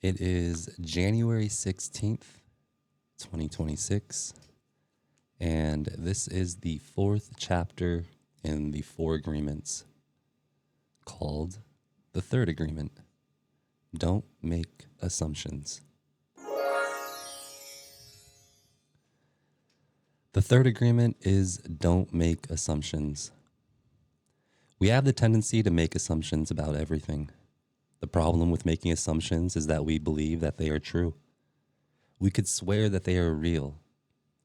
It is January 16th, 2026, and this is the fourth chapter in the four agreements called the third agreement. Don't make assumptions. The third agreement is don't make assumptions. We have the tendency to make assumptions about everything. The problem with making assumptions is that we believe that they are true. We could swear that they are real.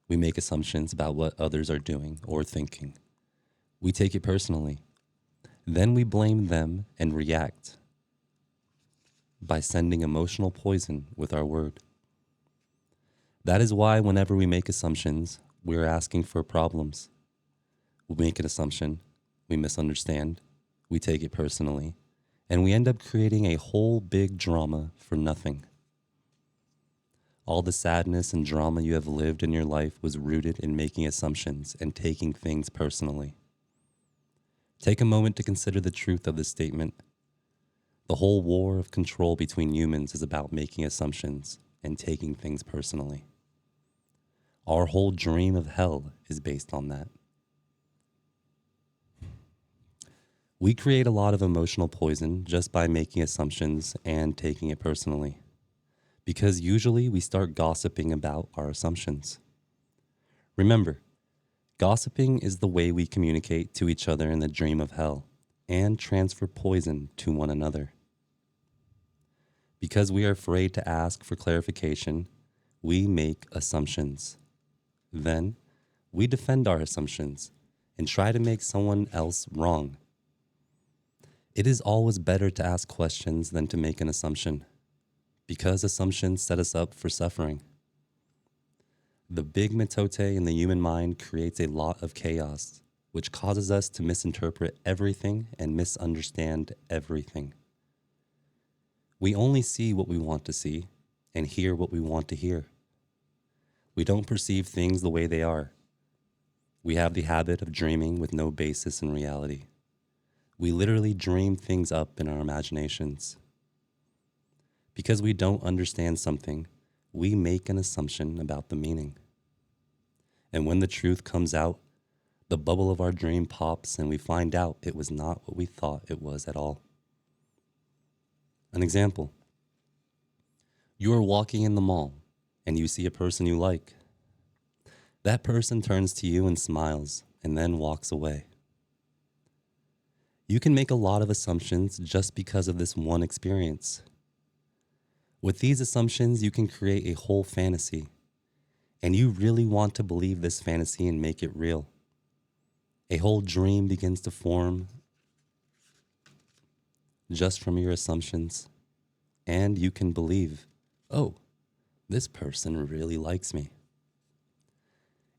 We make assumptions about what others are doing or thinking. We take it personally. Then we blame them and react by sending emotional poison with our word. That is why whenever we make assumptions, we're asking for problems. We make an assumption, we misunderstand, we take it personally, and we end up creating a whole big drama for nothing. All the sadness and drama you have lived in your life was rooted in making assumptions and taking things personally. Take a moment to consider the truth of this statement. The whole war of control between humans is about making assumptions and taking things personally. Our whole dream of hell is based on that. We create a lot of emotional poison just by making assumptions and taking it personally, because usually we start gossiping about our assumptions. Remember, gossiping is the way we communicate to each other in the dream of hell and transfer poison to one another. Because we are afraid to ask for clarification, we make assumptions. Then, we defend our assumptions and try to make someone else wrong. It is always better to ask questions than to make an assumption, because assumptions set us up for suffering. The big mitote in the human mind creates a lot of chaos, which causes us to misinterpret everything and misunderstand everything. We only see what we want to see and hear what we want to hear. We don't perceive things the way they are. We have the habit of dreaming with no basis in reality. We literally dream things up in our imaginations. Because we don't understand something, we make an assumption about the meaning. And when the truth comes out, the bubble of our dream pops and we find out it was not what we thought it was at all. An example. You are walking in the mall and you see a person you like. That person turns to you and smiles and then walks away. You can make a lot of assumptions just because of this one experience. With these assumptions, you can create a whole fantasy, and you really want to believe this fantasy and make it real. A whole dream begins to form just from your assumptions, and you can believe, oh, this person really likes me.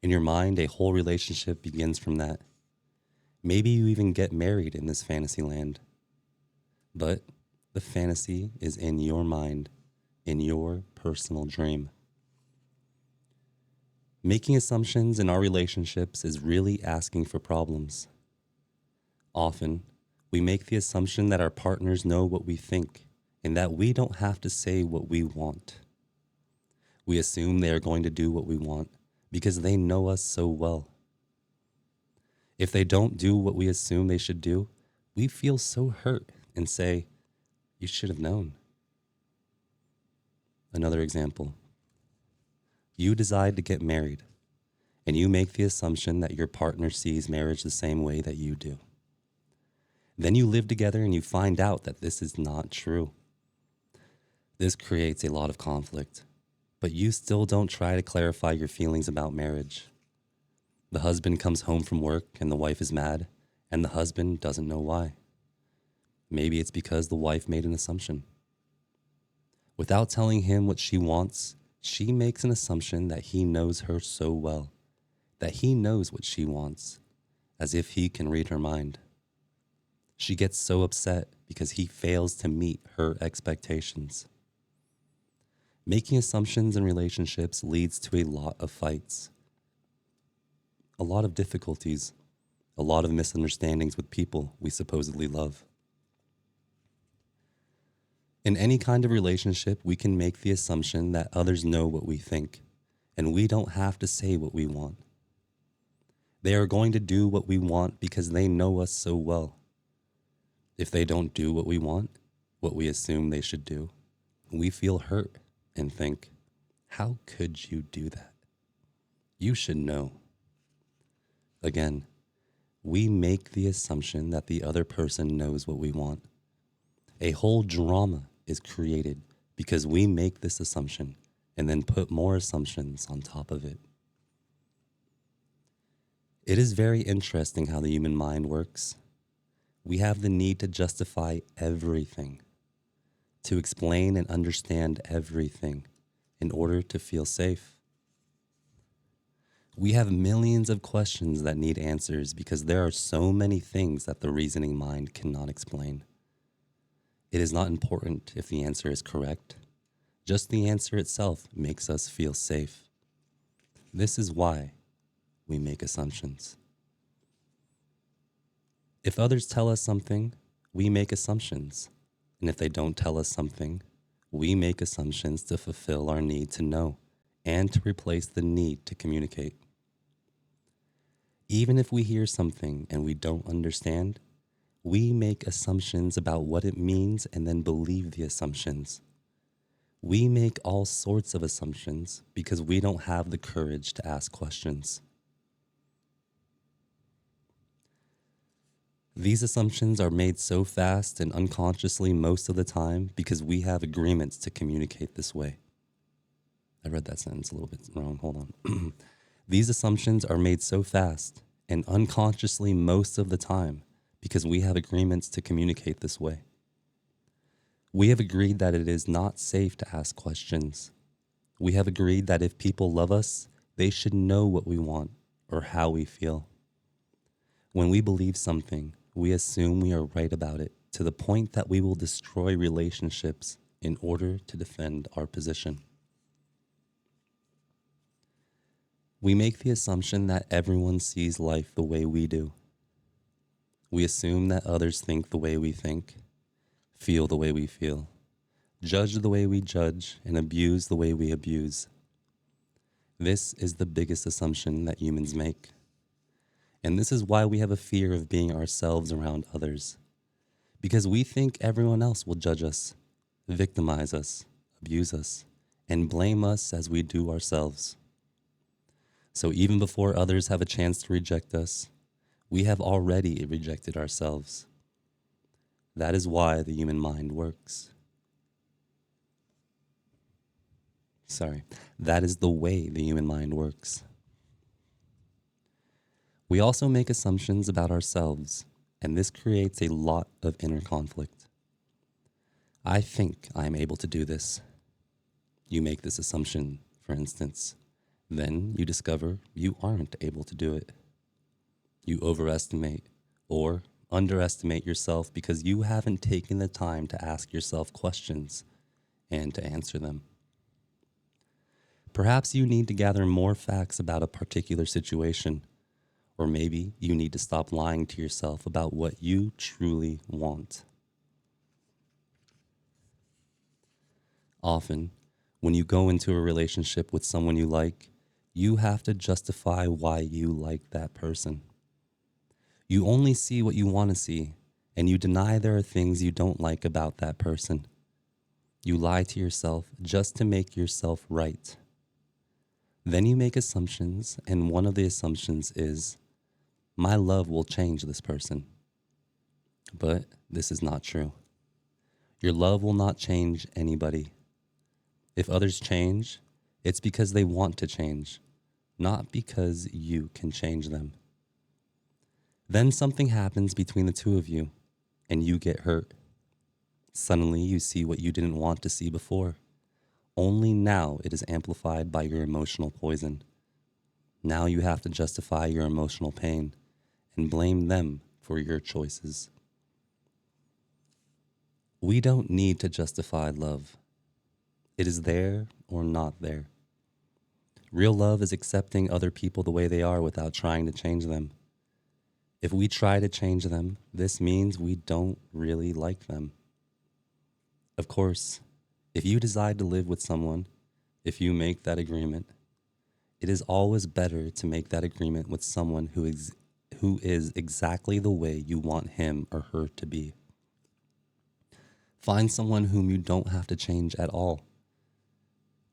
In your mind, a whole relationship begins from that. Maybe you even get married in this fantasy land. But the fantasy is in your mind, in your personal dream. Making assumptions in our relationships is really asking for problems. Often, we make the assumption that our partners know what we think and that we don't have to say what we want. We assume they are going to do what we want because they know us so well. If they don't do what we assume they should do, we feel so hurt and say, you should have known. Another example. You decide to get married, and you make the assumption that your partner sees marriage the same way that you do. Then you live together and you find out that this is not true. This creates a lot of conflict, but you still don't try to clarify your feelings about marriage. The husband comes home from work and the wife is mad, and the husband doesn't know why. Maybe it's because the wife made an assumption. Without telling him what she wants, she makes an assumption that he knows her so well, that he knows what she wants, as if he can read her mind. She gets so upset because he fails to meet her expectations. Making assumptions in relationships leads to a lot of fights, a lot of difficulties, a lot of misunderstandings with people we supposedly love. In any kind of relationship, we can make the assumption that others know what we think, and we don't have to say what we want. They are going to do what we want because they know us so well. If they don't do what we want, what we assume they should do, we feel hurt and think, how could you do that? You should know. Again, we make the assumption that the other person knows what we want. A whole drama is created because we make this assumption and then put more assumptions on top of it. It is very interesting how the human mind works. We have the need to justify everything, to explain and understand everything in order to feel safe. We have millions of questions that need answers because there are so many things that the reasoning mind cannot explain. It is not important if the answer is correct. Just the answer itself makes us feel safe. This is why we make assumptions. If others tell us something, we make assumptions. And if they don't tell us something, we make assumptions to fulfill our need to know and to replace the need to communicate. Even if we hear something and we don't understand, we make assumptions about what it means and then believe the assumptions. We make all sorts of assumptions because we don't have the courage to ask questions. These assumptions are made so fast and unconsciously most of the time because we have agreements to communicate this way. I read that sentence a little bit wrong. Hold on. These assumptions are made so fast and unconsciously most of the time because we have agreements to communicate this way. We have agreed that it is not safe to ask questions. We have agreed that if people love us, they should know what we want or how we feel. When we believe something, we assume we are right about it to the point that we will destroy relationships in order to defend our position. We make the assumption that everyone sees life the way we do. We assume that others think the way we think, feel the way we feel, judge the way we judge, and abuse the way we abuse. This is the biggest assumption that humans make. And this is why we have a fear of being ourselves around others. Because we think everyone else will judge us, victimize us, abuse us, and blame us as we do ourselves. So even before others have a chance to reject us, we have already rejected ourselves. That is why the human mind works. That is the way the human mind works. We also make assumptions about ourselves, and this creates a lot of inner conflict. I think I am able to do this. You make this assumption, for instance. Then you discover you aren't able to do it. You overestimate or underestimate yourself because you haven't taken the time to ask yourself questions and to answer them. Perhaps you need to gather more facts about a particular situation, or maybe you need to stop lying to yourself about what you truly want. Often, when you go into a relationship with someone you like, you have to justify why you like that person. You only see what you want to see, and you deny there are things you don't like about that person. You lie to yourself just to make yourself right. Then you make assumptions, and one of the assumptions is, my love will change this person. But this is not true. Your love will not change anybody. If others change, it's because they want to change, not because you can change them. Then something happens between the two of you, and you get hurt. Suddenly you see what you didn't want to see before. Only now it is amplified by your emotional poison. Now you have to justify your emotional pain and blame them for your choices. We don't need to justify love. It is there or not there. Real love is accepting other people the way they are without trying to change them. If we try to change them, this means we don't really like them. Of course, if you decide to live with someone, if you make that agreement, it is always better to make that agreement with someone who is exactly the way you want him or her to be. Find someone whom you don't have to change at all.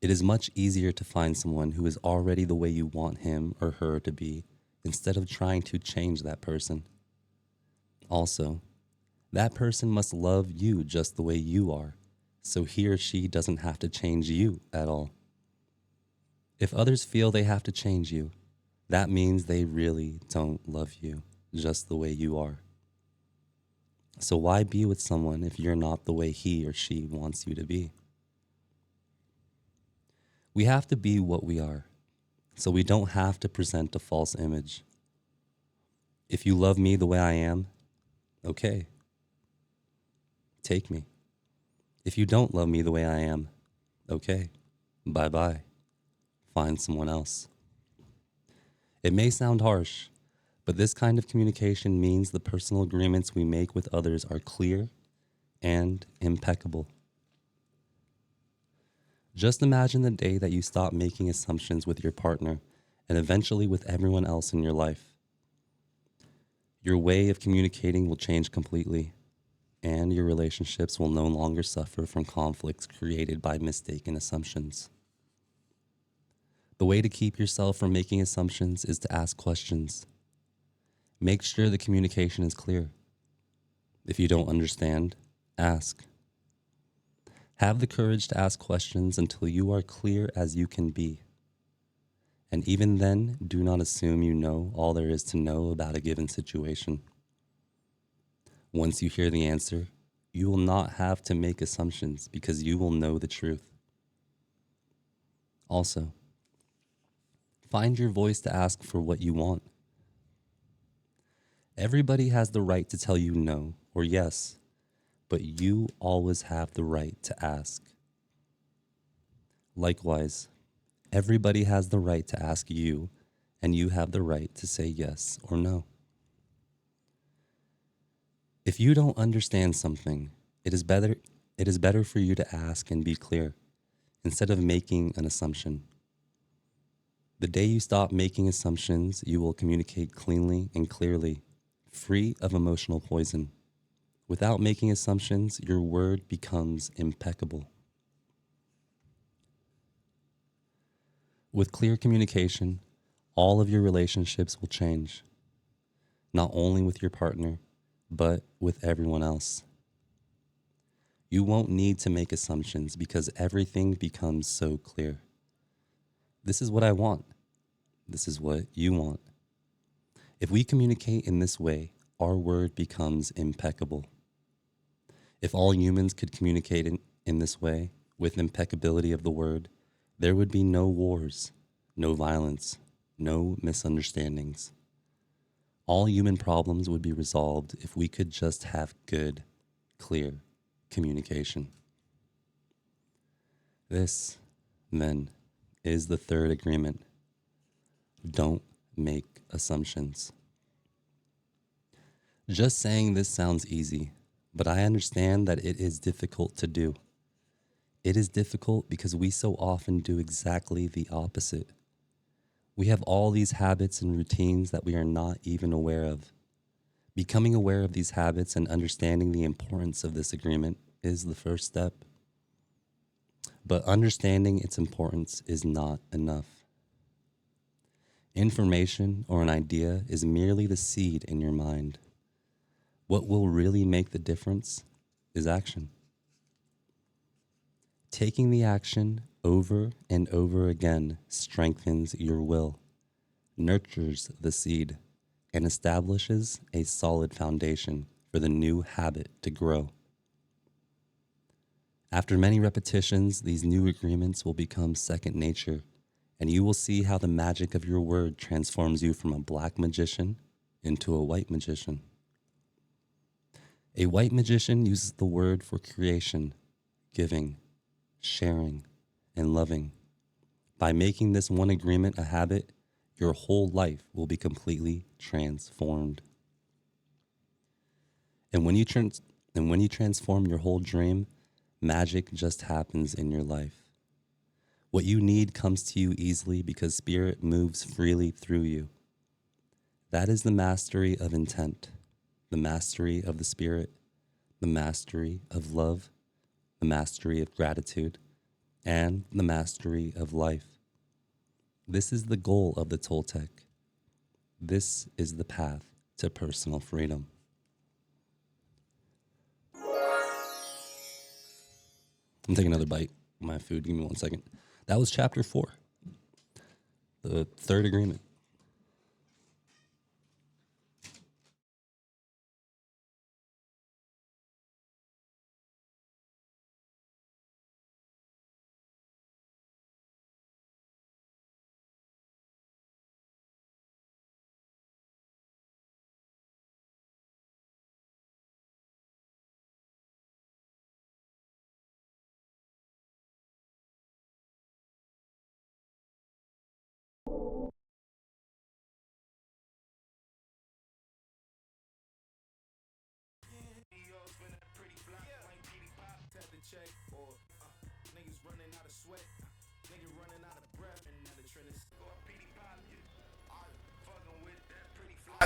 It is much easier to find someone who is already the way you want him or her to be instead of trying to change that person. Also, that person must love you just the way you are, so he or she doesn't have to change you at all. If others feel they have to change you, that means they really don't love you just the way you are. So why be with someone if you're not the way he or she wants you to be? We have to be what we are, so we don't have to present a false image. If you love me the way I am, okay, take me. If you don't love me the way I am, okay, bye-bye. Find someone else. It may sound harsh, but this kind of communication means the personal agreements we make with others are clear and impeccable. Just imagine the day that you stop making assumptions with your partner and eventually with everyone else in your life. Your way of communicating will change completely, and your relationships will no longer suffer from conflicts created by mistaken assumptions. The way to keep yourself from making assumptions is to ask questions. Make sure the communication is clear. If you don't understand, ask. Have the courage to ask questions until you are clear as you can be. And even then, do not assume you know all there is to know about a given situation. Once you hear the answer, you will not have to make assumptions because you will know the truth. Also, find your voice to ask for what you want. Everybody has the right to tell you no or yes, but you always have the right to ask. Likewise, everybody has the right to ask you, and you have the right to say yes or no. If you don't understand something, it is better for you to ask and be clear, instead of making an assumption. The day you stop making assumptions, you will communicate cleanly and clearly, free of emotional poison. Without making assumptions, your word becomes impeccable. With clear communication, all of your relationships will change, not only with your partner, but with everyone else. You won't need to make assumptions because everything becomes so clear. This is what I want. This is what you want. If we communicate in this way, our word becomes impeccable. If all humans could communicate in this way, with impeccability of the word, there would be no wars, no violence, no misunderstandings. All human problems would be resolved if we could just have good, clear communication. This, then, is the third agreement. Don't make assumptions. Just saying this sounds easy, but I understand that it is difficult to do. It is difficult because we so often do exactly the opposite. We have all these habits and routines that we are not even aware of. Becoming aware of these habits and understanding the importance of this agreement is the first step. But understanding its importance is not enough. Information or an idea is merely the seed in your mind. What will really make the difference is action. Taking the action over and over again strengthens your will, nurtures the seed, and establishes a solid foundation for the new habit to grow. After many repetitions, these new agreements will become second nature, and you will see how the magic of your word transforms you from a black magician into a white magician. A white magician uses the word for creation, giving, sharing, and loving. By making this one agreement a habit, your whole life will be completely transformed. And when you transform your whole dream, Magic just happens in your life. What you need comes to you easily because spirit moves freely through you. That is the mastery of intent, the mastery of the spirit, the mastery of love, the mastery of gratitude, and the mastery of life. This is the goal of the Toltec. This is the path to personal freedom. I'm taking another bite of my food. Give me 1 second. That was chapter 4, the third agreement.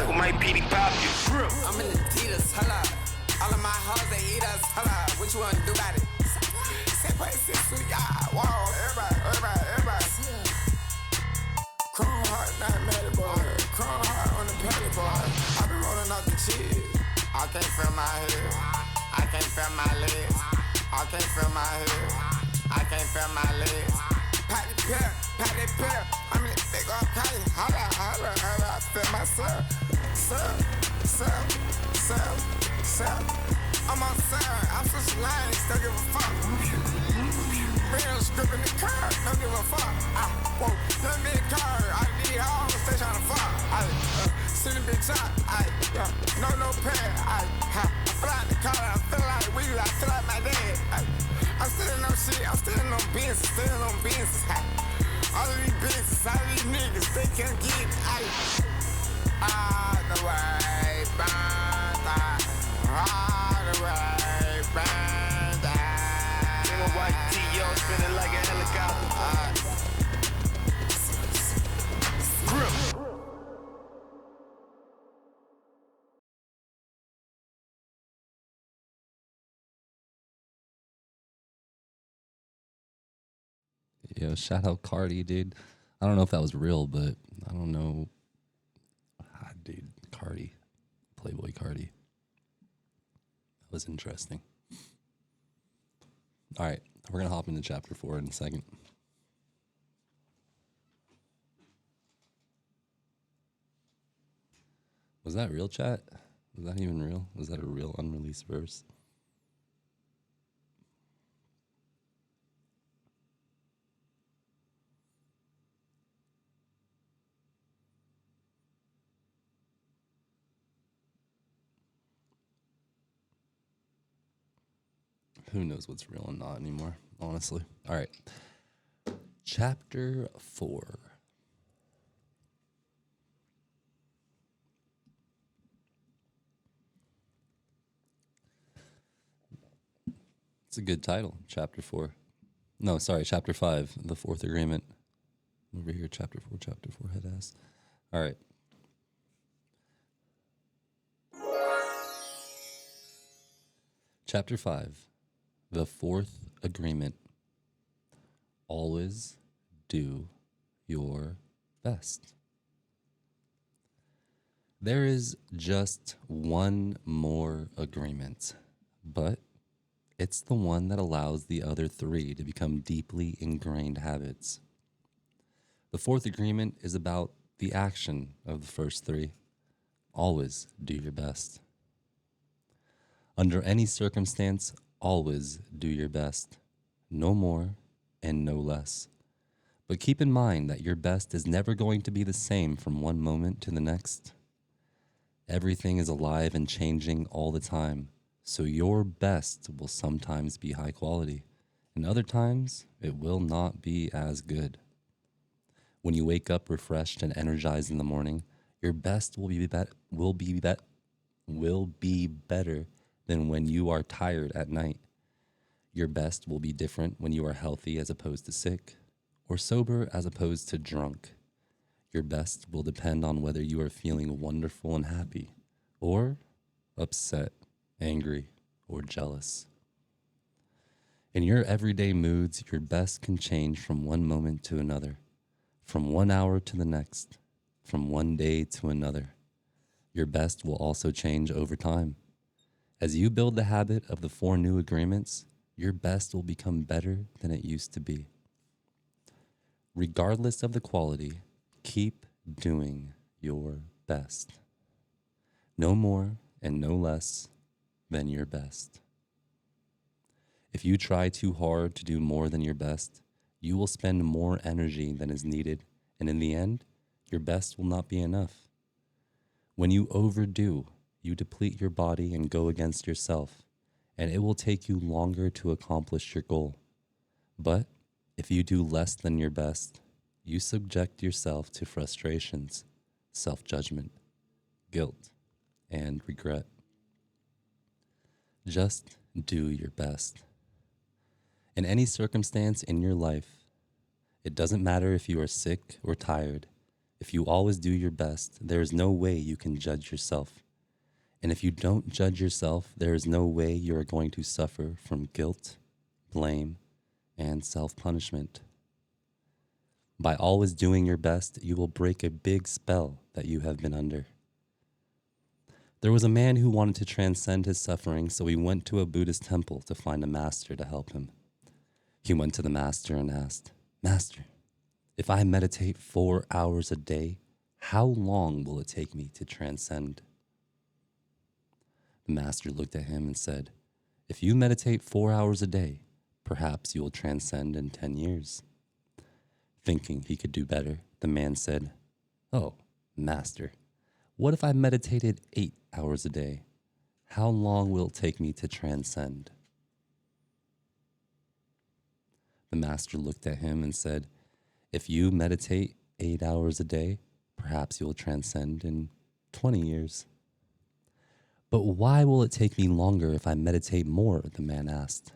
My PD pop you. I'm in the Adidas, holla. All of my hoes, they eat us, holla. What you wanna do about it? Say, play, sit, suit, yeah. Wow, everybody. Chrome heart, not mad boy. Chrome heart on the pellet boy. I been rolling off the cheese. I can't feel my head. I can't feel my legs. I can't feel my head. I can't feel my legs. Patty pill. I'm in the big old patty. Holla. I feel myself. Sir. I'm on sir. I'm switch lanes. Don't give a fuck. Real script in the car. Don't give a fuck. Whoa. Let me car. I need all the stay trying to fuck. See the bitch out. No pair. I fly in the car. I feel like we. I feel like my dad. I'm still in no shit. I'm still in no business. All of these bitches, all of these niggas, they can't get it. All the way back, all the way back. In a white T.O. spinning like a helicopter. Yo, shout out Cardi, dude. I don't know if that was real, but I don't know. Dude, Cardi. Playboy Cardi. That was interesting. All right, we're going to hop into chapter 4 in a second. Was that real, chat? Was that even real? Was that a real unreleased verse? Who knows what's real and not anymore, honestly. All right. Chapter 4. It's a good title, Chapter 4. No, sorry, Chapter 5, the fourth agreement. Over here, Chapter 4, head ass. All right. Chapter 5, the fourth agreement. Always do your best. There is just one more agreement, but it's the one that allows the other 3 to become deeply ingrained habits. The fourth agreement is about the action of the first 3. Always do your best. Under any circumstance, always do your best. No more and no less. But keep in mind that your best is never going to be the same from one moment to the next. Everything is alive and changing all the time, so your best will sometimes be high quality, and other times it will not be as good. When you wake up refreshed and energized in the morning, your best will be better than when you are tired at night. Your best will be different when you are healthy as opposed to sick, or sober as opposed to drunk. Your best will depend on whether you are feeling wonderful and happy, or upset, angry, or jealous. In your everyday moods, your best can change from one moment to another, from 1 hour to the next, from one day to another. Your best will also change over time. As you build the habit of the 4 new agreements, your best will become better than it used to be. Regardless of the quality, keep doing your best. No more and no less than your best. If you try too hard to do more than your best, you will spend more energy than is needed, and in the end, your best will not be enough. When you overdo, you deplete your body and go against yourself, and it will take you longer to accomplish your goal. But if you do less than your best, you subject yourself to frustrations, self-judgment, guilt, and regret. Just do your best. In any circumstance in your life, it doesn't matter if you are sick or tired. If you always do your best, there is no way you can judge yourself. And if you don't judge yourself, there is no way you are going to suffer from guilt, blame, and self-punishment. By always doing your best, you will break a big spell that you have been under. There was a man who wanted to transcend his suffering, so he went to a Buddhist temple to find a master to help him. He went to the master and asked, "Master, if I meditate 4 hours a day, how long will it take me to transcend?" The master looked at him and said, "If you meditate 4 hours a day, perhaps you will transcend in 10 years. Thinking he could do better, the man said, "Oh, master, what if I meditated 8 hours a day? How long will it take me to transcend?" The master looked at him and said, "If you meditate 8 hours a day, perhaps you'll transcend in 20 years. "But why will it take me longer if I meditate more?" the man asked.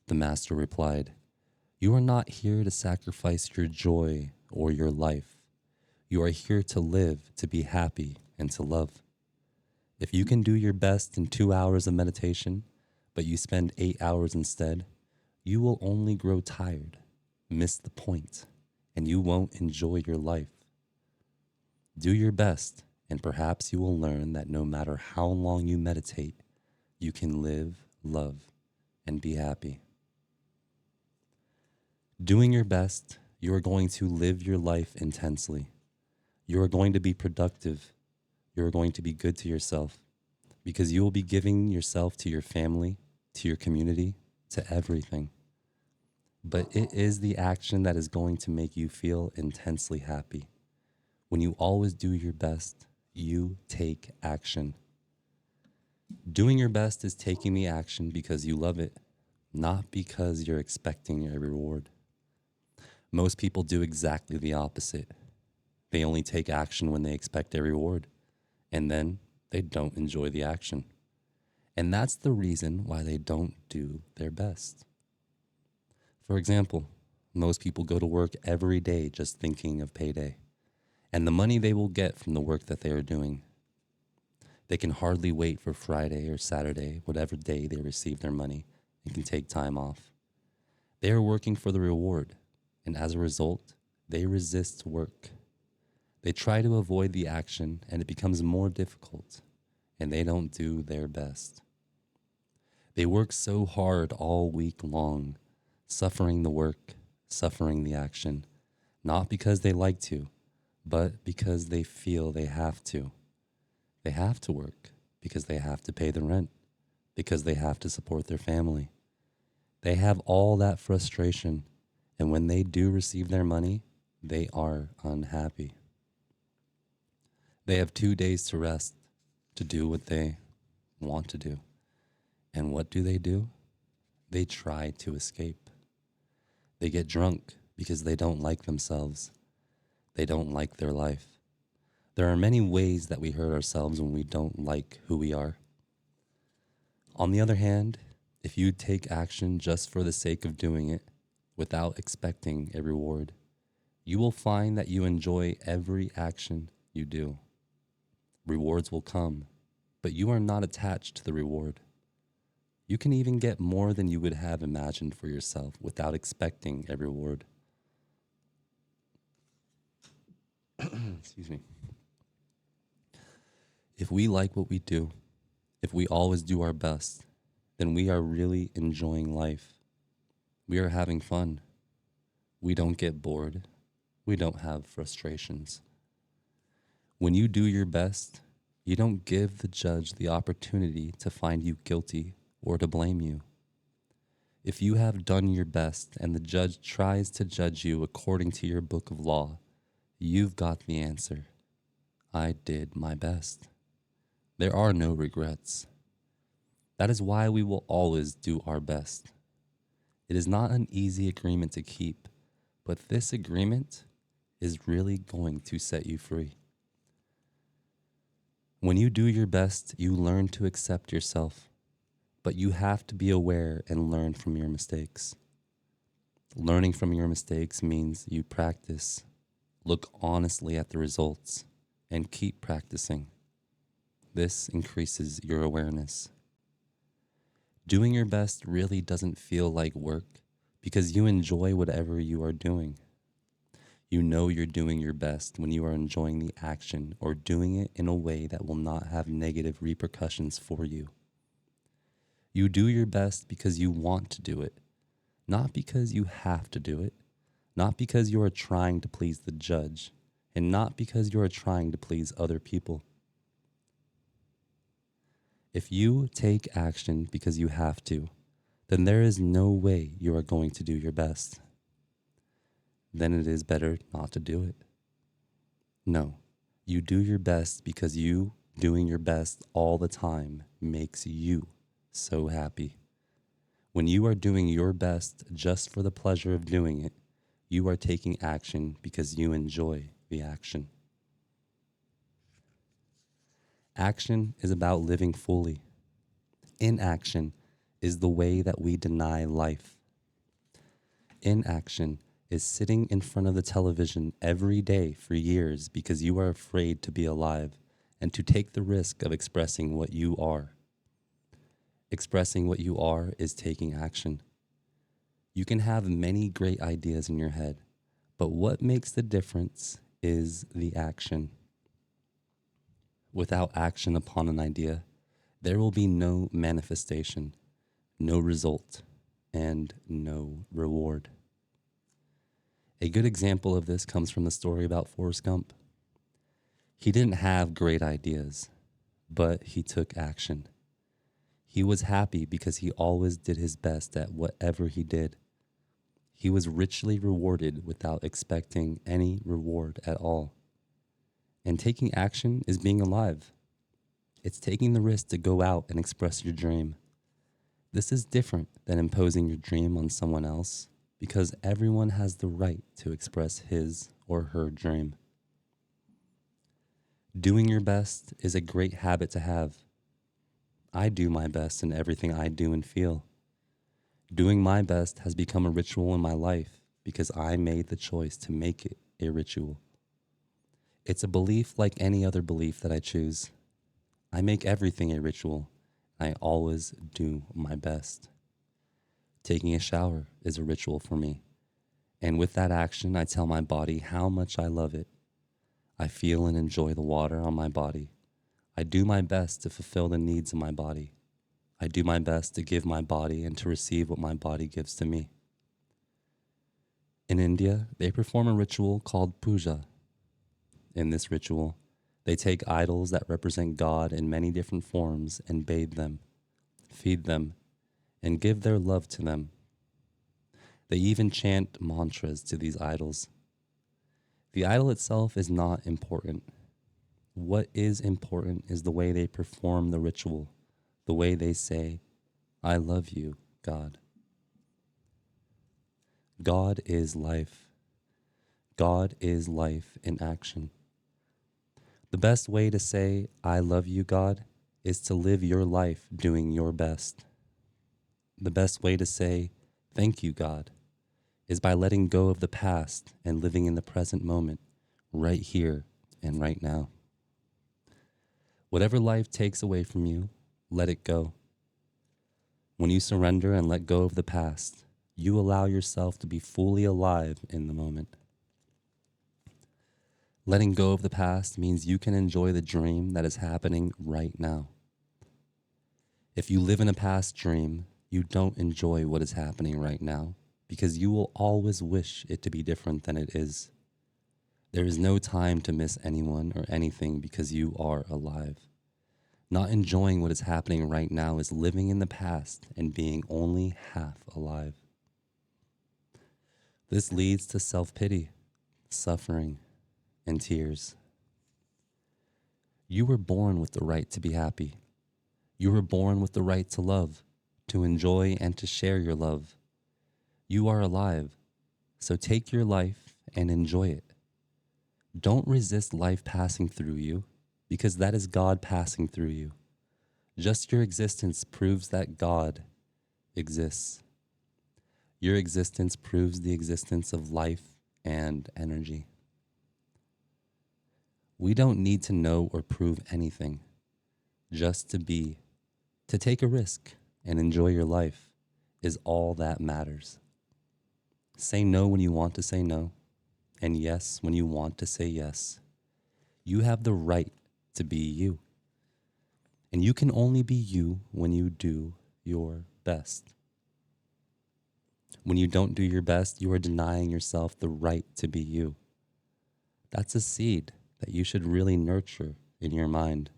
The master replied, "You are not here to sacrifice your joy or your life. You are here to live, to be happy, and to love. If you can do your best in 2 hours of meditation, but you spend 8 hours instead, you will only grow tired, miss the point, and you won't enjoy your life. Do your best, and perhaps you will learn that no matter how long you meditate, you can live, love, and be happy." Doing your best, you are going to live your life intensely. You are going to be productive. You are going to be good to yourself, because you will be giving yourself to your family, to your community, to everything. But it is the action that is going to make you feel intensely happy. When you always do your best, you take action. Doing your best is taking the action because you love it, not because you're expecting a reward. Most people do exactly the opposite. They only take action when they expect a reward, and then they don't enjoy the action. And that's the reason why they don't do their best. For example, most people go to work every day just thinking of payday and the money they will get from the work that they are doing. They can hardly wait for Friday or Saturday, whatever day they receive their money, and can take time off. They are working for the reward, and as a result, they resist work. They try to avoid the action, and it becomes more difficult, and they don't do their best. They work so hard all week long, suffering the work, suffering the action, not because they like to, but because they feel they have to. They have to work because they have to pay the rent, because they have to support their family. They have all that frustration, and when they do receive their money, they are unhappy. They have 2 days to rest, to do what they want to do. And what do? They try to escape. They get drunk because they don't like themselves. They don't like their life. There are many ways that we hurt ourselves when we don't like who we are. On the other hand, If you take action just for the sake of doing it, without expecting a reward, you will find that you enjoy every action you do. Rewards will come, but you are not attached to the reward. You can even get more than you would have imagined for yourself without expecting a reward. Excuse me. If we like what we do, if we always do our best, then we are really enjoying life. We are having fun. We don't get bored. We don't have frustrations. When you do your best, you don't give the judge the opportunity to find you guilty or to blame you. If you have done your best and the judge tries to judge you according to your book of law, you've got the answer. I did my best. There are no regrets. That is why we will always do our best. It is not an easy agreement to keep, but this agreement is really going to set you free. When you do your best, you learn to accept yourself, but you have to be aware and learn from your mistakes. Learning from your mistakes means you practice, look honestly at the results, and keep practicing. This increases your awareness. Doing your best really doesn't feel like work because you enjoy whatever you are doing. You know you're doing your best when you are enjoying the action or doing it in a way that will not have negative repercussions for you. You do your best because you want to do it, not because you have to do it, not because you are trying to please the judge, and not because you are trying to please other people. If you take action because you have to, then there is no way you are going to do your best. Then it is better not to do it. No, you do your best because you doing your best all the time makes you so happy. When you are doing your best just for the pleasure of doing it, you are taking action because you enjoy the action. Action is about living fully. Inaction is the way that we deny life. Inaction is sitting in front of the television every day for years because you are afraid to be alive and to take the risk of expressing what you are. Expressing what you are is taking action. You can have many great ideas in your head, but what makes the difference is the action. Without action upon an idea, there will be no manifestation, no result, and no reward. A good example of this comes from the story about Forrest Gump. He didn't have great ideas, but he took action. He was happy because he always did his best at whatever he did. He was richly rewarded without expecting any reward at all. And taking action is being alive. It's taking the risk to go out and express your dream. This is different than imposing your dream on someone else because everyone has the right to express his or her dream. Doing your best is a great habit to have. I do my best in everything I do and feel. Doing my best has become a ritual in my life because I made the choice to make it a ritual. It's a belief like any other belief that I choose. I make everything a ritual. I always do my best. Taking a shower is a ritual for me. And with that action, I tell my body how much I love it. I feel and enjoy the water on my body. I do my best to fulfill the needs of my body. I do my best to give my body and to receive what my body gives to me. In India, they perform a ritual called puja. In this ritual, they take idols that represent God in many different forms and bathe them, feed them, and give their love to them. They even chant mantras to these idols. The idol itself is not important. What is important is the way they perform the ritual, the way they say, I love you, God. God is life. God is life in action. The best way to say, I love you, God, is to live your life doing your best. the best way to say, thank you, God, is by letting go of the past and living in the present moment, right here and right now. Whatever life takes away from you, let it go. When you surrender and let go of the past, you allow yourself to be fully alive in the moment. Letting go of the past means you can enjoy the dream that is happening right now. If you live in a past dream, you don't enjoy what is happening right now because you will always wish it to be different than it is. There is no time to miss anyone or anything because you are alive. Not enjoying what is happening right now is living in the past and being only half alive. This leads to self-pity, suffering, and tears. You were born with the right to be happy. You were born with the right to love, to enjoy and to share your love. You are alive, so take your life and enjoy it. Don't resist life passing through you, because that is God passing through you. Just your existence proves that God exists. Your existence proves the existence of life and energy. We don't need to know or prove anything, just to be. To take a risk and enjoy your life is all that matters. Say no when you want to say no, and yes when you want to say yes. You have the right to be you. And you can only be you when you do your best. When you don't do your best, you are denying yourself the right to be you. That's a seed that you should really nurture in your mind.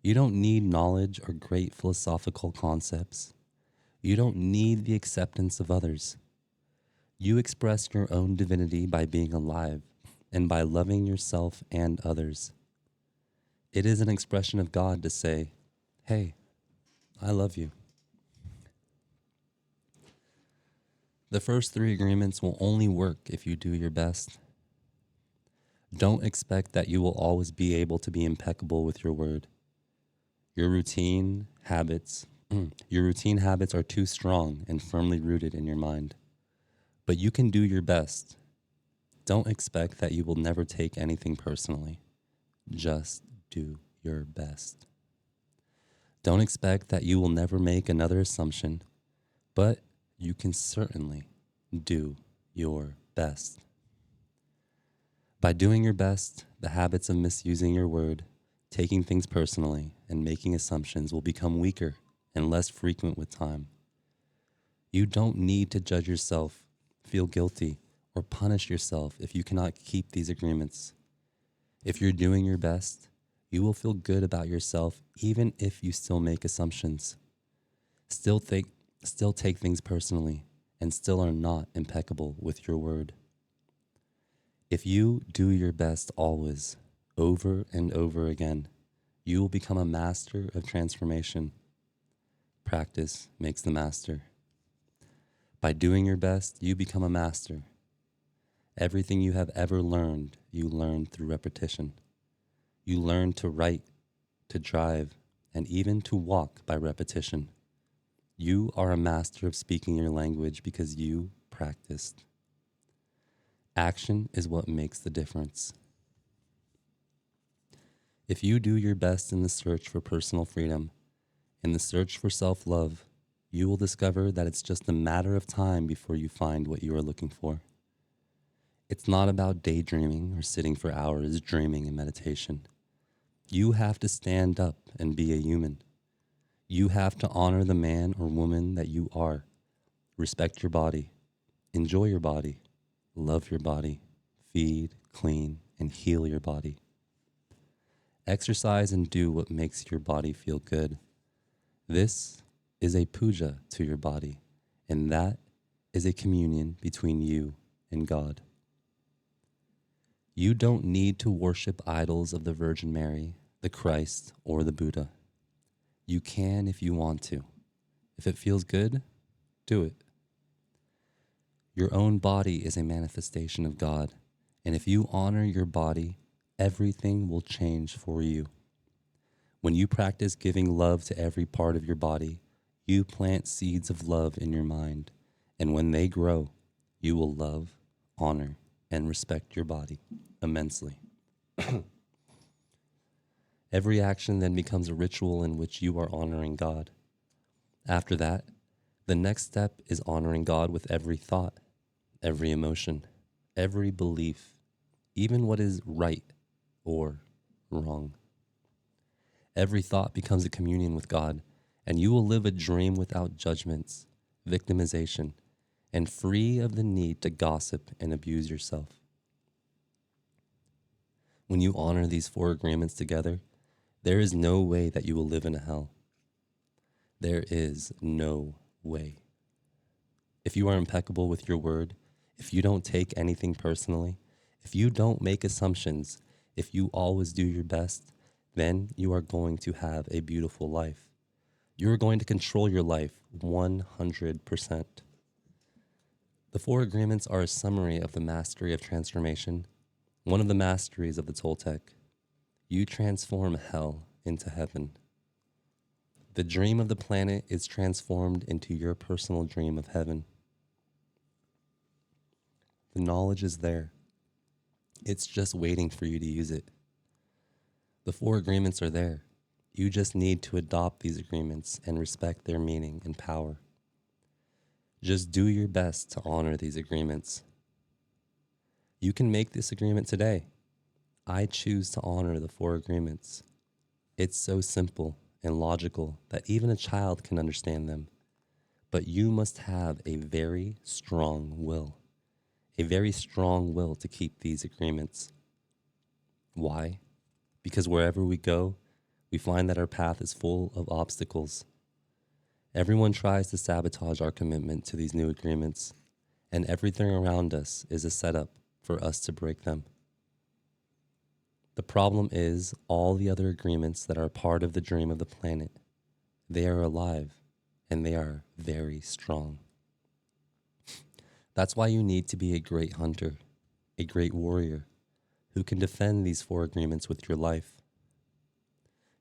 You don't need knowledge or great philosophical concepts. You don't need the acceptance of others. You express your own divinity by being alive and by loving yourself and others. It is an expression of God to say, hey, I love you. The first 3 agreements will only work if you do your best. Don't expect that you will always be able to be impeccable with your word. Your routine habits are too strong and firmly rooted in your mind. But you can do your best. Don't expect that you will never take anything personally. Just do your best. Don't expect that you will never make another assumption, but you can certainly do your best. By doing your best, the habits of misusing your word, taking things personally, and making assumptions will become weaker and less frequent with time. You don't need to judge yourself, feel guilty, or punish yourself if you cannot keep these agreements. If you're doing your best, you will feel good about yourself even if you still make assumptions. Still take things personally and still are not impeccable with your word. If you do your best always, over and over again, you will become a master of transformation. Practice makes the master. By doing your best, you become a master. Everything you have ever learned, you learn through repetition. You learn to write, to drive, and even to walk by repetition. You are a master of speaking your language because you practiced. Action is what makes the difference. If you do your best in the search for personal freedom, in the search for self-love, you will discover that it's just a matter of time before you find what you are looking for. It's not about daydreaming or sitting for hours dreaming in meditation. You have to stand up and be a human. You have to honor the man or woman that you are. Respect your body. Enjoy your body. Love your body. Feed, clean, and heal your body. Exercise and do what makes your body feel good. This is a puja to your body, and that is a communion between you and God. You don't need to worship idols of the Virgin Mary, the Christ, or the Buddha. You can if you want to. If it feels good, do it. Your own body is a manifestation of God, and if you honor your body, everything will change for you. When you practice giving love to every part of your body, You plant seeds of love in your mind, and when they grow, you will love, honor, and respect your body immensely. Every action then becomes a ritual in which you are honoring God. After that, the next step is honoring God with every thought, every emotion, every belief, even what is right or wrong. Every thought becomes a communion with God, and you will live a dream without judgments, victimization, and free of the need to gossip and abuse yourself. When you honor these 4 agreements together, there is no way that you will live in a hell. There is no way. If you are impeccable with your word, if you don't take anything personally, if you don't make assumptions, if you always do your best, then you are going to have a beautiful life. You are going to control your life 100%. The 4 agreements are a summary of the mastery of transformation, one of the masteries of the Toltec. You transform hell into heaven. The dream of the planet is transformed into your personal dream of heaven. The knowledge is there. It's just waiting for you to use it. The 4 agreements are there. You just need to adopt these agreements and respect their meaning and power. Just do your best to honor these agreements. You can make this agreement today. I choose to honor the 4 agreements. It's so simple and logical that even a child can understand them. But you must have a very strong will to keep these agreements. Why? Because wherever we go, we find that our path is full of obstacles. Everyone tries to sabotage our commitment to these new agreements, and everything around us is a setup for us to break them. The problem is all the other agreements that are part of the dream of the planet. They are alive, and they are very strong. That's why you need to be a great hunter, a great warrior, who can defend these 4 agreements with your life.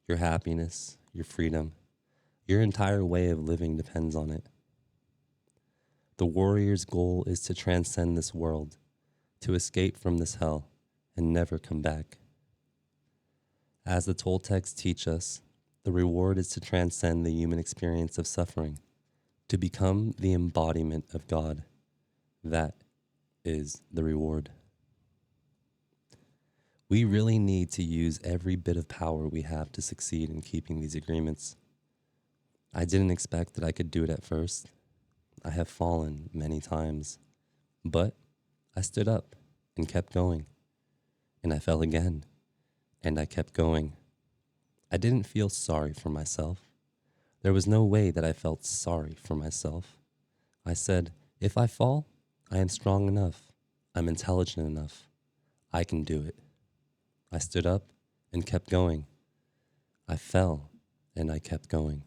Your happiness, your freedom, your entire way of living depends on it. The warrior's goal is to transcend this world, to escape from this hell, and never come back. As the Toltecs teach us, the reward is to transcend the human experience of suffering, to become the embodiment of God. That is the reward. We really need to use every bit of power we have to succeed in keeping these agreements. I didn't expect that I could do it at first. I have fallen many times, but I stood up and kept going, and I fell again, and I kept going. I didn't feel sorry for myself. There was no way that I felt sorry for myself. I said, if I fall, I am strong enough. I'm intelligent enough. I can do it. I stood up and kept going. I fell and I kept going.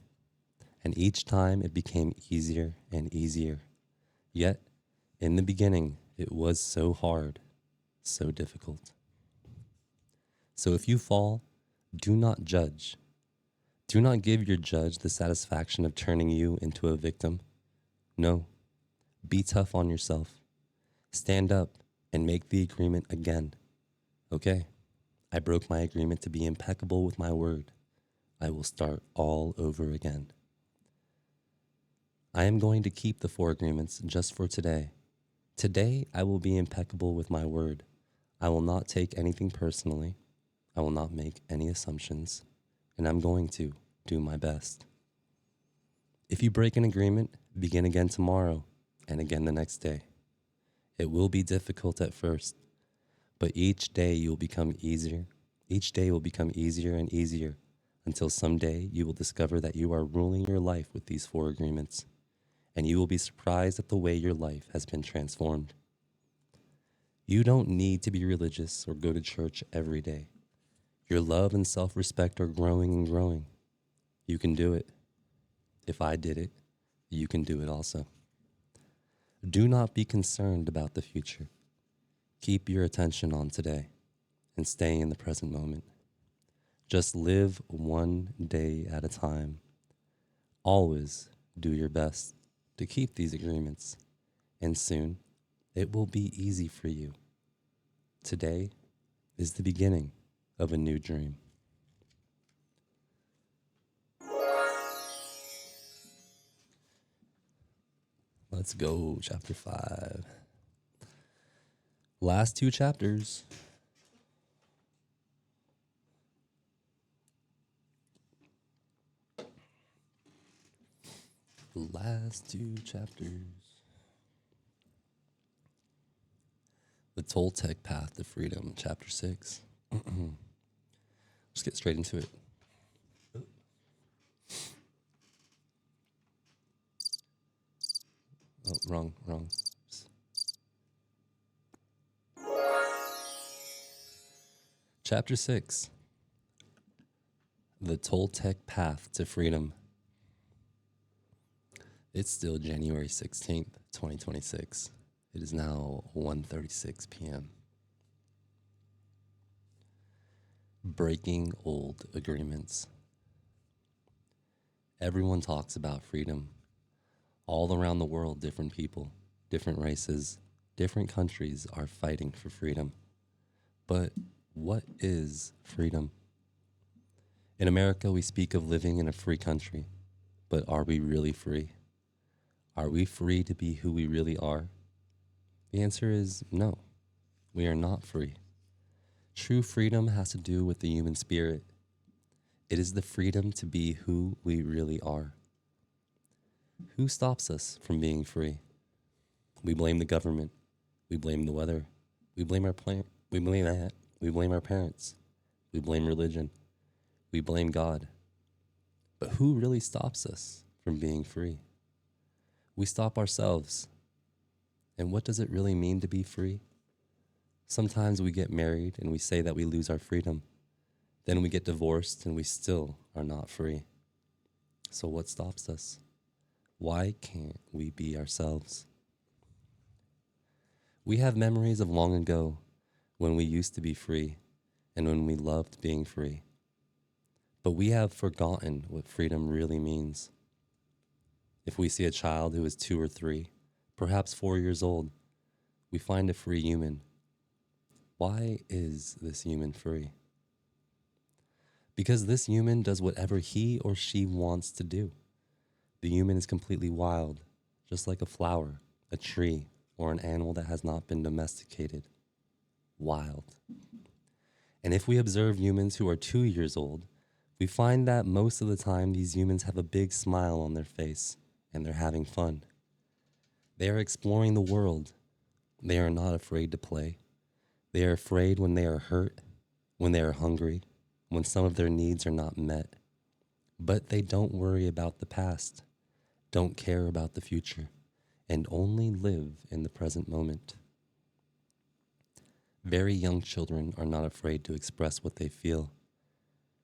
And each time it became easier and easier. Yet, in the beginning, it was so hard, so difficult. So if you fall, do not judge. Do not give your judge the satisfaction of turning you into a victim. No, be tough on yourself. Stand up and make the agreement again. Okay, I broke my agreement to be impeccable with my word. I will start all over again. I am going to keep the 4 agreements just for today. Today, I will be impeccable with my word. I will not take anything personally. I will not make any assumptions, and I'm going to do my best. If you break an agreement, begin again tomorrow and again the next day. It will be difficult at first, but each day you will become easier. Each day will become easier and easier until someday you will discover that you are ruling your life with these 4 agreements, and you will be surprised at the way your life has been transformed. You don't need to be religious or go to church every day. Your love and self-respect are growing and growing. You can do it. If I did it, you can do it also. Do not be concerned about the future. Keep your attention on today and stay in the present moment. Just live one day at a time. Always Do your best to keep these agreements, and soon it will be easy for you. Today is the beginning of a new dream. Let's go, chapter 5. Last two chapters. Last two chapters. The Toltec Path to Freedom, chapter 6. Let's get straight into it. Oh, wrong. Chapter 6. The Toltec Path to Freedom. It's still January 16th, 2026. It is now 1:36 p.m. Breaking old agreements. Everyone talks about freedom. All around the world, different people, different races, different countries are fighting for freedom. But what is freedom? In America, we speak of living in a free country, but are we really free? Are we free to be who we really are? The answer is no, we are not free. True freedom has to do with the human spirit. It is the freedom to be who we really are. Who stops us from being free? We blame the government. We blame the weather. We blame our parents. We blame religion. We blame God. But who really stops us from being free? We stop ourselves. And what does it really mean to be free? Sometimes we get married and we say that we lose our freedom. Then we get divorced and we still are not free. So what stops us? Why can't we be ourselves? We have memories of long ago when we used to be free and when we loved being free. But we have forgotten what freedom really means. If we see a child who is 2 or 3, perhaps 4 years old, we find a free human. Why is this human free? Because this human does whatever he or she wants to do. The human is completely wild, just like a flower, a tree, or an animal that has not been domesticated. Wild. And if we observe humans who are 2 years old, we find that most of the time these humans have a big smile on their face and they're having fun. They are exploring the world. They are not afraid to play. They are afraid when they are hurt, when they are hungry, when some of their needs are not met. But they don't worry about the past, don't care about the future, and only live in the present moment. Very young children are not afraid to express what they feel.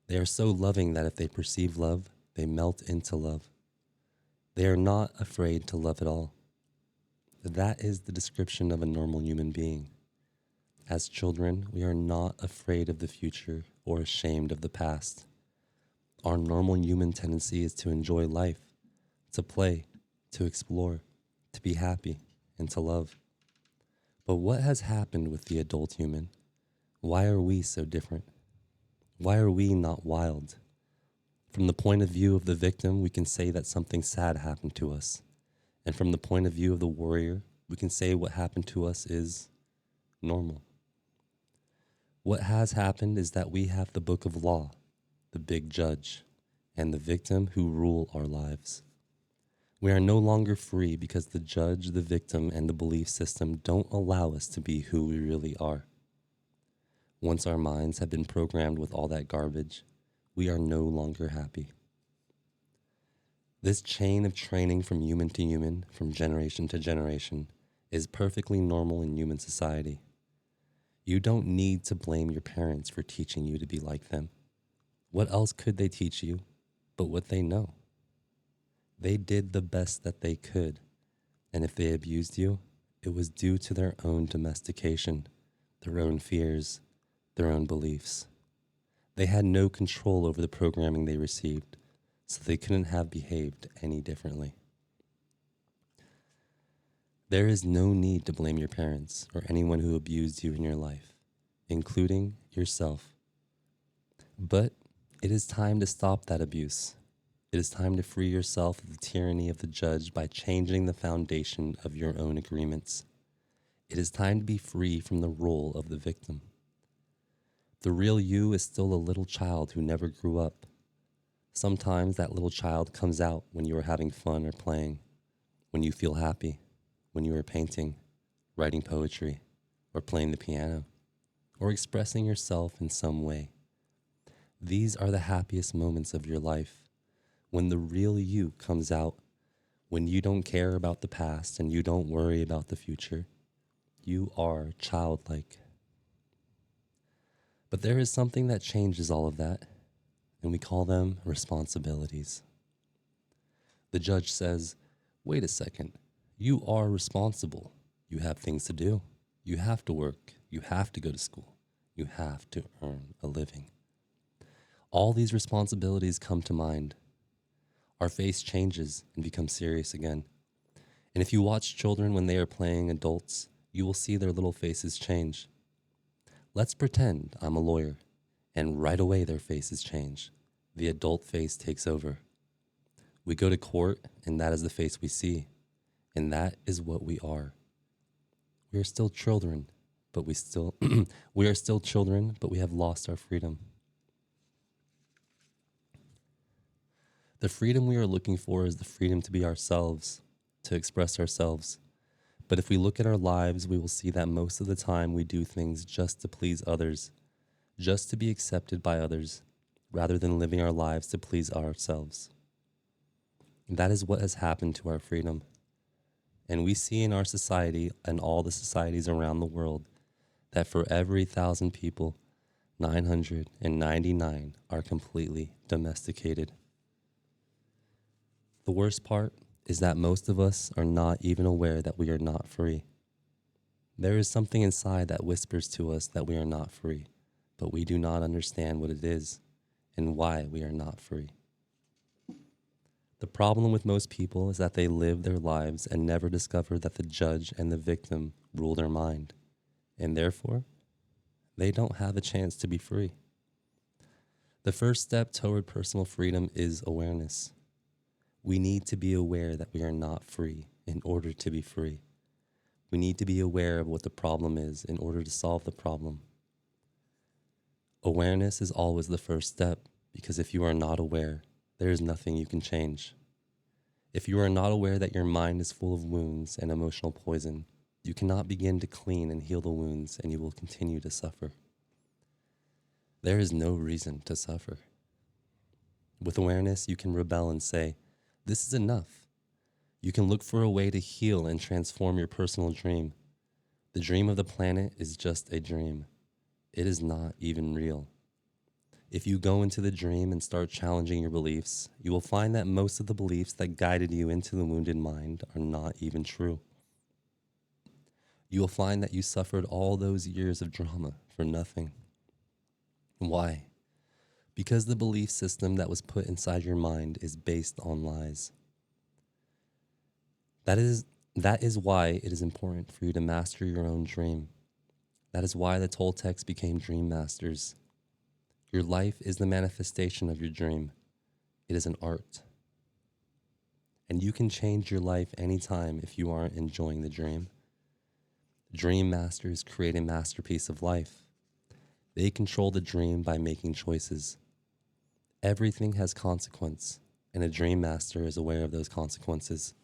They are so loving that if they perceive love, they melt into love. They are not afraid to love at all. That is the description of a normal human being. As children, we are not afraid of the future or ashamed of the past. Our normal human tendency is to enjoy life, to play, to explore, to be happy, and to love. But what has happened with the adult human? Why are we so different? Why are we not wild? From the point of view of the victim, we can say that something sad happened to us. And from the point of view of the warrior, we can say what happened to us is normal. What has happened is that we have the book of law, the big judge, and the victim who rule our lives. We are no longer free because the judge, the victim, and the belief system don't allow us to be who we really are. Once our minds have been programmed with all that garbage, we are no longer happy. This chain of training from human to human, from generation to generation, is perfectly normal in human society. You don't need to blame your parents for teaching you to be like them. What else could they teach you but what they know? They did the best that they could, and if they abused you, it was due to their own domestication, their own fears, their own beliefs. They had no control over the programming they received, so they couldn't have behaved any differently. There is no need to blame your parents or anyone who abused you in your life, including yourself. But it is time to stop that abuse. It is time to free yourself of the tyranny of the judge by changing the foundation of your own agreements. It is time to be free from the role of the victim. The real you is still a little child who never grew up. Sometimes that little child comes out when you are having fun or playing, when you feel happy, when you are painting, writing poetry, or playing the piano, or expressing yourself in some way. These are the happiest moments of your life, when the real you comes out, when you don't care about the past and you don't worry about the future. You are childlike. But there is something that changes all of that, and we call them responsibilities. The judge says, wait a second, you are responsible. You have things to do. You have to work. You have to go to school. You have to earn a living. All these responsibilities come to mind. Our face changes and becomes serious again. And if you watch children when they are playing adults, you will see their little faces change. Let's pretend I'm a lawyer, and right away their faces change. The adult face takes over. We go to court, and that is the face we see, and that is what we are. We are still children, but we are still children, but we have lost our freedom. The freedom we are looking for is the freedom to be ourselves, to express ourselves. But if we look at our lives, we will see that most of the time we do things just to please others, just to be accepted by others, rather than living our lives to please ourselves. That is what has happened to our freedom. And we see in our society and all the societies around the world that for every 1,000 people, 999 are completely domesticated. The worst part is that most of us are not even aware that we are not free. There is something inside that whispers to us that we are not free, but we do not understand what it is and why we are not free. The problem with most people is that they live their lives and never discover that the judge and the victim rule their mind, and therefore, they don't have a chance to be free. The first step toward personal freedom is awareness. We need to be aware that we are not free in order to be free. We need to be aware of what the problem is in order to solve the problem. Awareness is always the first step, because if you are not aware, there is nothing you can change. If you are not aware that your mind is full of wounds and emotional poison, you cannot begin to clean and heal the wounds, and you will continue to suffer. There is no reason to suffer. With awareness, you can rebel and say, this is enough. You can look for a way to heal and transform your personal dream. The dream of the planet is just a dream. It is not even real. If you go into the dream and start challenging your beliefs, you will find that most of the beliefs that guided you into the wounded mind are not even true. You will find that you suffered all those years of drama for nothing. Why? Because the belief system that was put inside your mind is based on lies. That is why it is important for you to master your own dream. That is why the Toltecs became dream masters. Your life is the manifestation of your dream. It is an art. And you can change your life anytime if you aren't enjoying the dream. Dream masters create a masterpiece of life. They control the dream by making choices. Everything has consequence, and a dream master is aware of those consequences.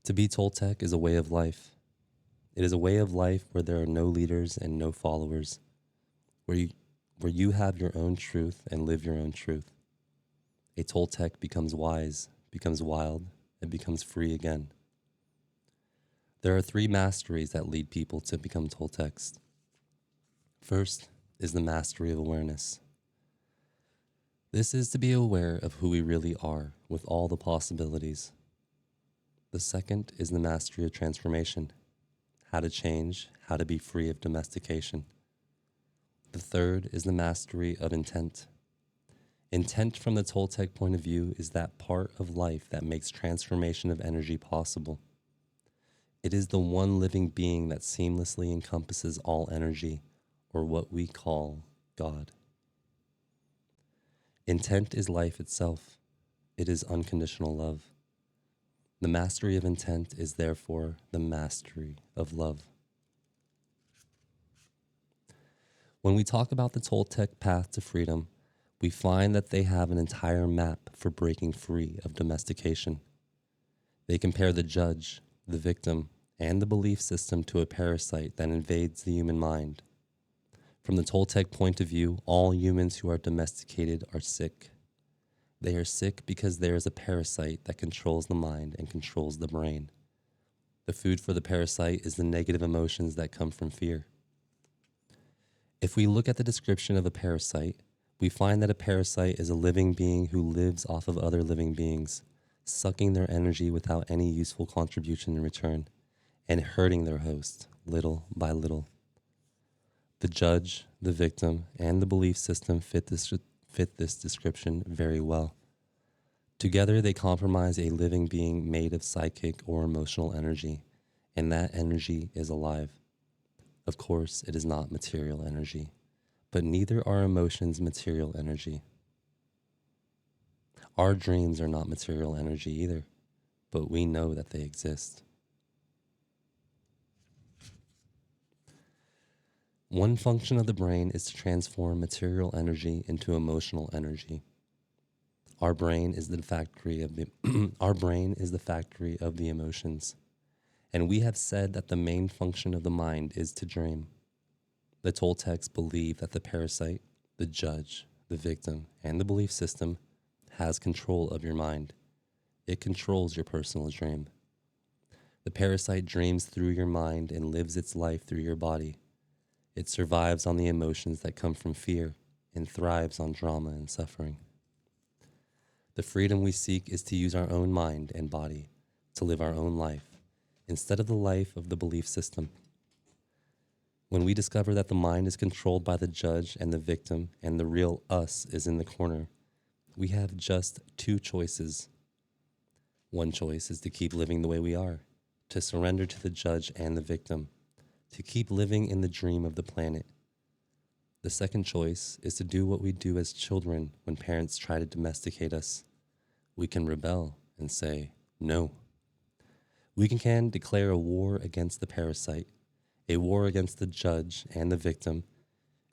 To be Toltec is a way of life. It is a way of life where there are no leaders and no followers, where you have your own truth and live your own truth. A Toltec becomes wise, becomes wild, and becomes free again. There are 3 masteries that lead people to become Toltecs. First is the mastery of awareness. This is to be aware of who we really are with all the possibilities. The second is the mastery of transformation, how to change, how to be free of domestication. The third is the mastery of intent. Intent from the Toltec point of view is that part of life that makes transformation of energy possible. It is the one living being that seamlessly encompasses all energy, or what we call God. Intent is life itself. It is unconditional love. The mastery of intent is therefore the mastery of love. When we talk about the Toltec path to freedom, we find that they have an entire map for breaking free of domestication. They compare the judge, the victim, and the belief system to a parasite that invades the human mind. From the Toltec point of view, all humans who are domesticated are sick. They are sick because there is a parasite that controls the mind and controls the brain. The food for the parasite is the negative emotions that come from fear. If we look at the description of a parasite, we find that a parasite is a living being who lives off of other living beings, sucking their energy without any useful contribution in return, and hurting their host little by little. The judge, the victim, and the belief system fit this description very well. Together, they comprise a living being made of psychic or emotional energy, and that energy is alive. Of course, it is not material energy, but neither are emotions material energy. Our dreams are not material energy either, but we know that they exist. One function of the brain is to transform material energy into emotional energy. Our brain is the factory of the emotions, and we have said that the main function of the mind is to dream. The Toltecs believe that the parasite, the judge, the victim, and the belief system has control of your mind. It controls your personal dream. The parasite dreams through your mind and lives its life through your body. It survives on the emotions that come from fear and thrives on drama and suffering. The freedom we seek is to use our own mind and body to live our own life instead of the life of the belief system. When we discover that the mind is controlled by the judge and the victim and the real us is in the corner, we have just two choices. One choice is to keep living the way we are, to surrender to the judge and the victim, to keep living in the dream of the planet. The second choice is to do what we do as children when parents try to domesticate us. We can rebel and say, no. We can declare a war against the parasite, a war against the judge and the victim,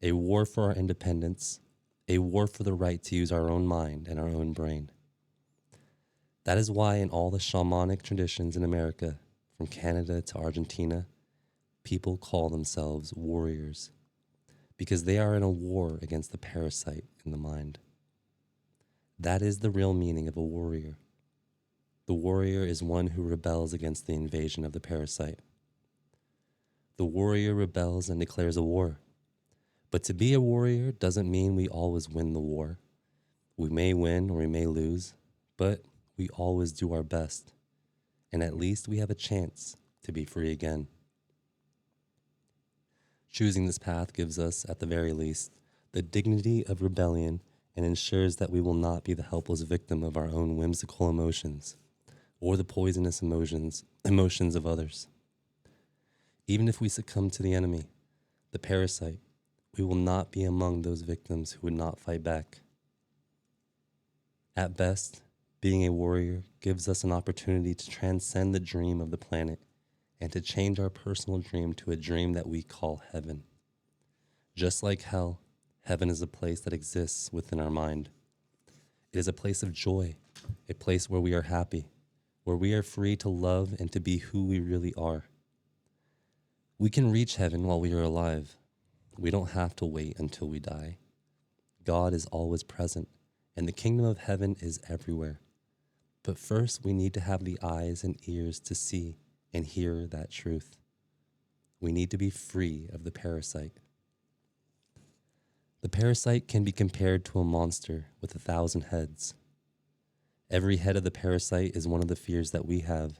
a war for our independence, a war for the right to use our own mind and our own brain. That is why in all the shamanic traditions in America, from Canada to Argentina, people call themselves warriors, because they are in a war against the parasite in the mind. That is the real meaning of a warrior. The warrior is one who rebels against the invasion of the parasite. The warrior rebels and declares a war. But to be a warrior doesn't mean we always win the war. We may win or we may lose, but we always do our best. And at least we have a chance to be free again. Choosing this path gives us, at the very least, the dignity of rebellion and ensures that we will not be the helpless victim of our own whimsical emotions or the poisonous emotions of others. Even if we succumb to the enemy, the parasite, we will not be among those victims who would not fight back. At best, being a warrior gives us an opportunity to transcend the dream of the planet and to change our personal dream to a dream that we call heaven. Just like hell, heaven is a place that exists within our mind. It is a place of joy, a place where we are happy, where we are free to love and to be who we really are. We can reach heaven while we are alive. We don't have to wait until we die. God is always present, and the kingdom of heaven is everywhere. But first, we need to have the eyes and ears to see and hear that truth. We need to be free of the parasite. The parasite can be compared to a monster with 1,000 heads. Every head of the parasite is one of the fears that we have.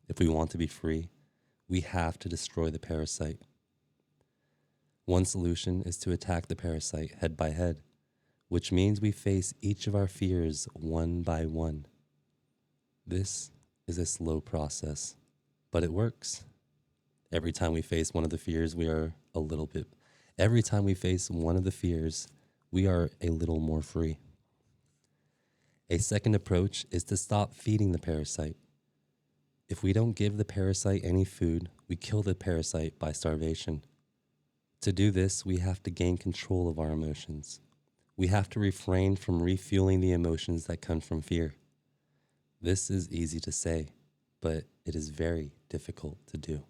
If we want to be free, we have to destroy the parasite. One solution is to attack the parasite head by head. which means we face each of our fears one by one. This is a slow process, but it works. Every time we face one of the fears, every time we face one of the fears, we are a little more free. A second approach is to stop feeding the parasite. If we don't give the parasite any food, we kill the parasite by starvation. To do this, we have to gain control of our emotions. We have to refrain from refueling the emotions that come from fear. This is easy to say, but it is very difficult to do.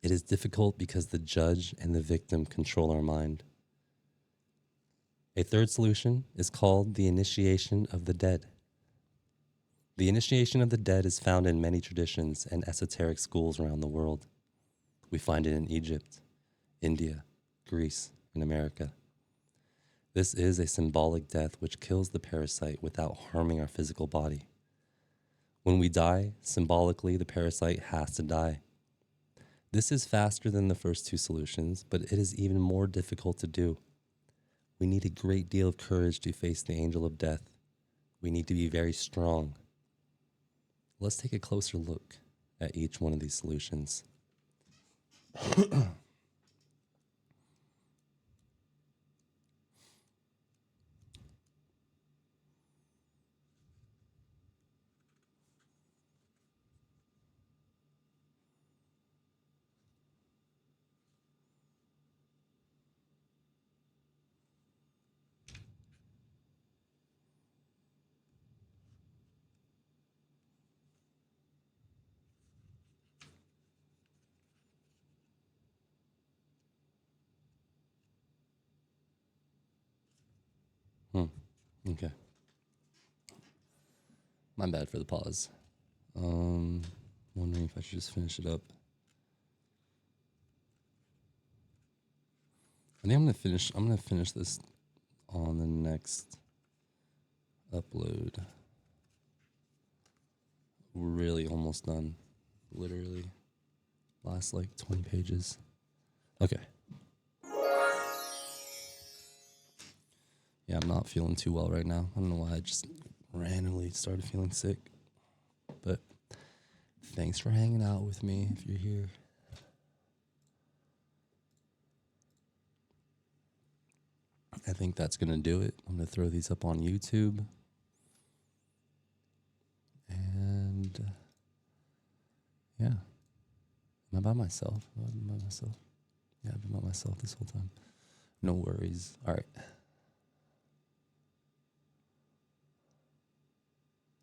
It is difficult because the judge and the victim control our mind. A third solution is called the initiation of the dead. The initiation of the dead is found in many traditions and esoteric schools around the world. We find it in Egypt, India, Greece, and America. This is a symbolic death which kills the parasite without harming our physical body. When we die, symbolically, the parasite has to die. This is faster than the first two solutions, but it is even more difficult to do. We need a great deal of courage to face the angel of death. We need to be very strong. Let's take a closer look at each one of these solutions. Okay. My bad for the pause. Wondering if I should just finish it up. I think I'm gonna finish this on the next upload. We're really almost done. Literally. Last like 20 pages. Okay. Yeah, I'm not feeling too well right now. I don't know why. I just randomly started feeling sick. But thanks for hanging out with me if you're here. I think that's going to do it. I'm going to throw these up on YouTube. And yeah. Am I by myself? Yeah, I've been by myself this whole time. No worries. All right.